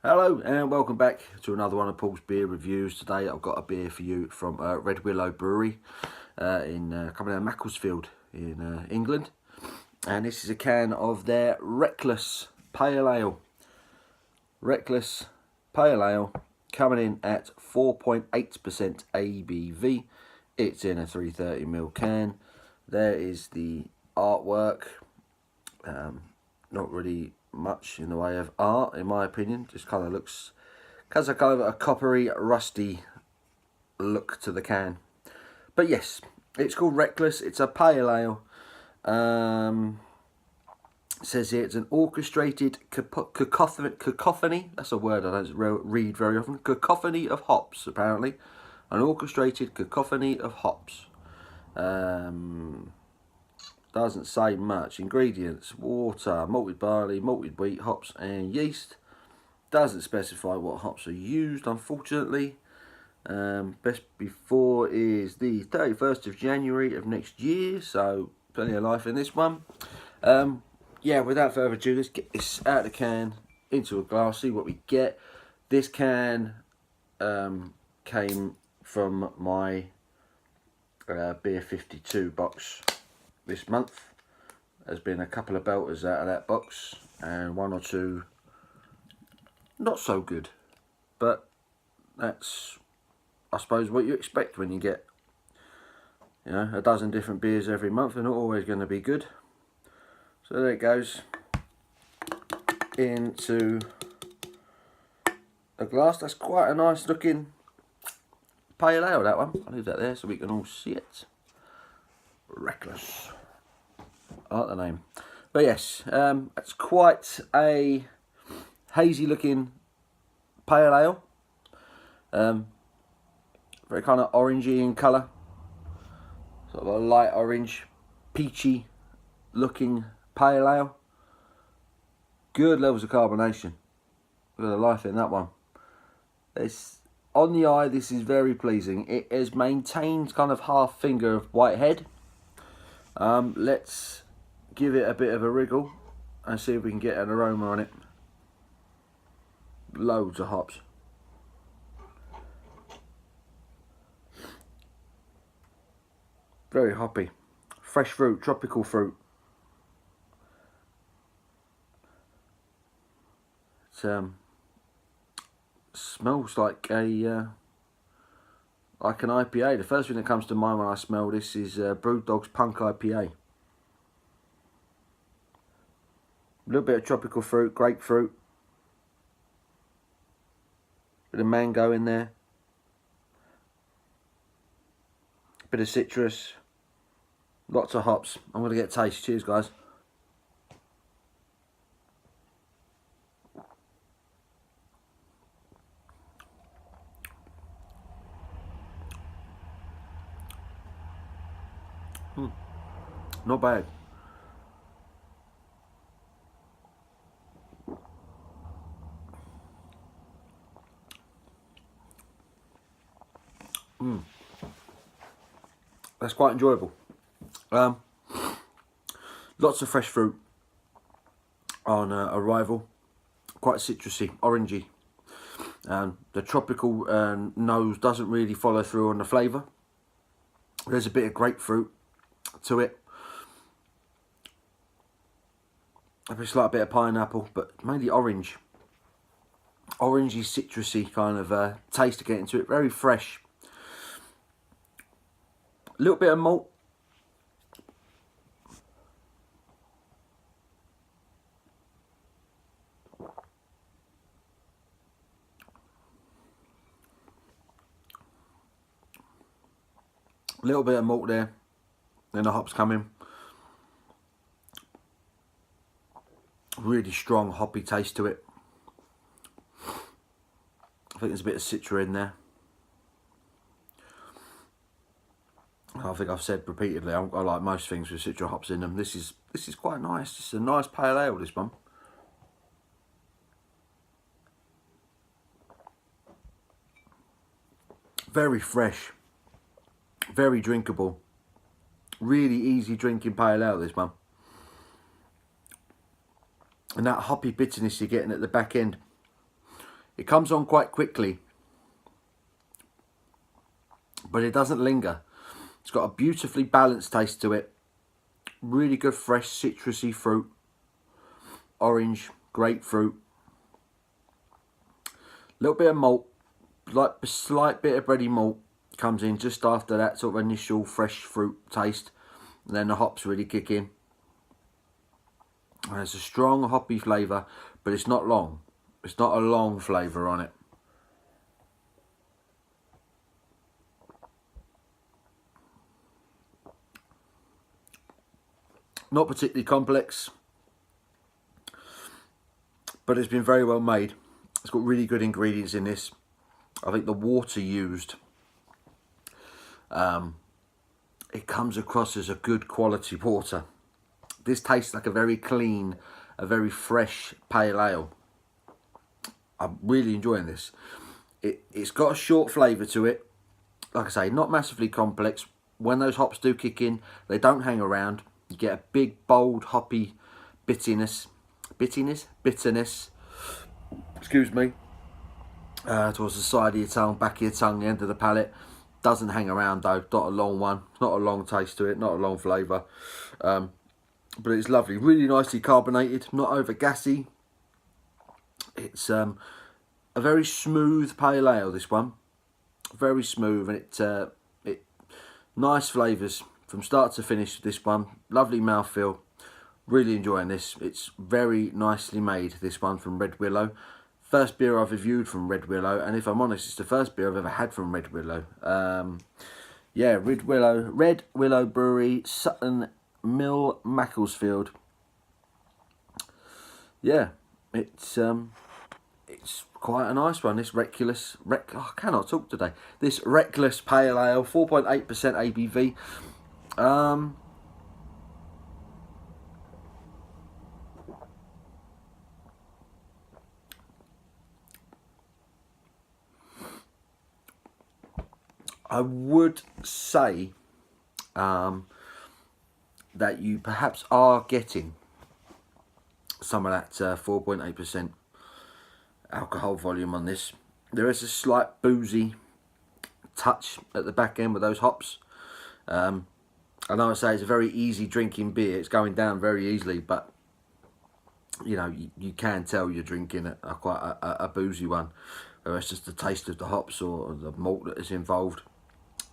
Hello and welcome back to another one of Paul's beer reviews. Today I've got a beer for you from RedWillow Brewery coming out of Macclesfield in England, and this is a can of their Wreckless Pale Ale. Wreckless Pale Ale coming in at 4.8% ABV. It's in a 330ml can. There is the artwork. Not really much in the way of art, in my opinion. Just kind of looks, has a kind of a coppery, rusty look to the can. But yes, it's called Wreckless. It's a pale ale. It says here it's an orchestrated cacophony. That's a word I don't read very often. Cacophony of hops, apparently. An orchestrated cacophony of hops. Doesn't say much. Ingredients: water, malted barley, malted wheat, hops and yeast. Doesn't specify what hops are used, unfortunately. Best before is the 31st of January of next year, so plenty of life in this one. Yeah, without further ado, let's get this out of the can, into a glass, see what we get. This can came from my Beer 52 box. This month there's been a couple of belters out of that box and one or two not so good, but that's, I suppose, what you expect when you get, you know, a dozen different beers every month. They're not always going to be good. So there it goes into a glass. That's quite a nice looking pale ale, that one. I'll leave that there so we can all see it. Wreckless. I like the name. But yes, it's quite a hazy looking pale ale. Very kind of orangey in colour. Sort of a light orange, peachy looking pale ale. Good levels of carbonation. Look at the life in that one. It's, on the eye, this is very pleasing. It has maintained kind of half finger of white head. Let's give it a bit of a wriggle and see if we can get an aroma on it. Loads of hops. Very hoppy. Fresh fruit, tropical fruit. It smells like a like an IPA. The first thing that comes to mind when I smell this is Brewdog's Punk IPA. A little bit of tropical fruit, grapefruit, bit of mango in there, bit of citrus, lots of hops. I'm going to get a taste. Cheers, guys. Not bad. That's quite enjoyable. Lots of fresh fruit on arrival. Quite citrusy, orangey. The tropical nose doesn't really follow through on the flavour. There's a bit of grapefruit to it. A slight bit of pineapple, but mainly orange. Orangey, citrusy kind of taste to get into it. Very fresh. A little bit of malt. A little bit of malt there. Then the hops come in. Really strong hoppy taste to it. I think there's a bit of citra in there. I think I've said repeatedly, I like most things with citra hops in them. This is quite nice. It's a nice pale ale, this one. Very fresh, very drinkable. Really easy drinking pale ale, this one. And that hoppy bitterness you're getting at the back end It comes on quite quickly, but it doesn't linger. It's got a beautifully balanced taste to it. Really good fresh citrusy fruit. Orange, grapefruit. A little bit of malt, like a slight bit of bready malt comes in just after that sort of initial fresh fruit taste. And then the hops really kick in. And it's a strong hoppy flavour, but it's not long. It's not a long flavour on it. Not particularly complex, but it's been very well made. It's got really good ingredients in this. I think the water used, it comes across as a good quality water. This tastes like a very clean, a very fresh pale ale. I'm really enjoying this. It's got a short flavour to it. Like I say, not massively complex. When those hops do kick in, they don't hang around. You get a big, bold, hoppy bitterness, excuse me, towards the side of your tongue, back of your tongue, the end of the palate. Doesn't hang around though, not a long one, not a long taste to it, not a long flavour. But it's lovely, really nicely carbonated, not over gassy. It's a very smooth pale ale, this one. Very smooth, and it nice flavours from start to finish. This one, lovely mouthfeel. Really enjoying this. It's very nicely made, this one from RedWillow. First beer I've reviewed from RedWillow, and if I'm honest, it's the first beer I've ever had from RedWillow. Yeah, RedWillow Brewery, Sutton Mill, Macclesfield. Yeah, it's quite a nice one. This I cannot talk today. This Wreckless Pale Ale, 4.8% ABV. I would say that you perhaps are getting some of that 4.8% alcohol volume on this. There is a slight boozy touch at the back end with those hops. I know I say it's a very easy drinking beer. It's going down very easily, but you know, you can tell you're drinking quite a boozy one. Whether it's just the taste of the hops or the malt that is involved,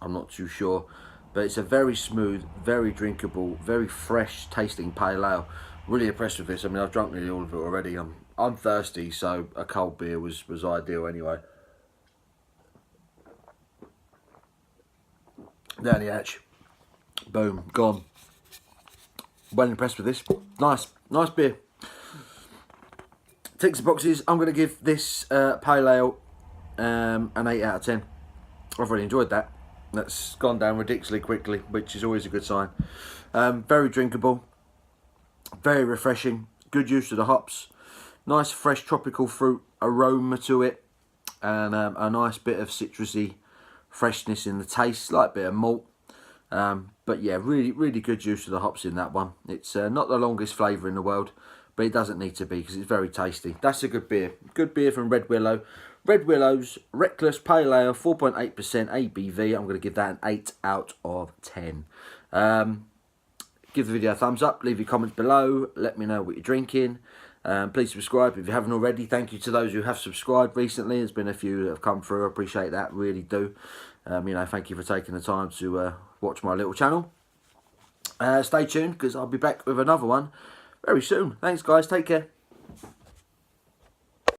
I'm not too sure. But it's a very smooth, very drinkable, very fresh tasting pale ale. Really impressed with this. I mean, I've drunk nearly all of it already. I'm thirsty, so a cold beer was ideal anyway. Down the hatch. Boom, gone. Well impressed with this. Nice beer. Ticks the boxes. I'm going to give this pale ale an 8 out of 10. I've really enjoyed that. That's gone down ridiculously quickly, which is always a good sign. Very drinkable, very refreshing, good use of the hops, nice fresh tropical fruit aroma to it, and a nice bit of citrusy freshness in the taste, slight bit of malt. But yeah, really good use of the hops in that one. It's not the longest flavour in the world, but it doesn't need to be because it's very tasty. That's a good beer. Good beer from RedWillow. RedWillow's Wreckless Pale Ale, 4.8% ABV. I'm going to give that an 8 out of 10. Give the video a thumbs up. Leave your comments below. Let me know what you're drinking. Please subscribe if you haven't already. Thank you to those who have subscribed recently. There's been a few that have come through. I appreciate that. Really do. You know, thank you for taking the time to watch my little channel. Stay tuned because I'll be back with another one very soon. Thanks, guys. Take care.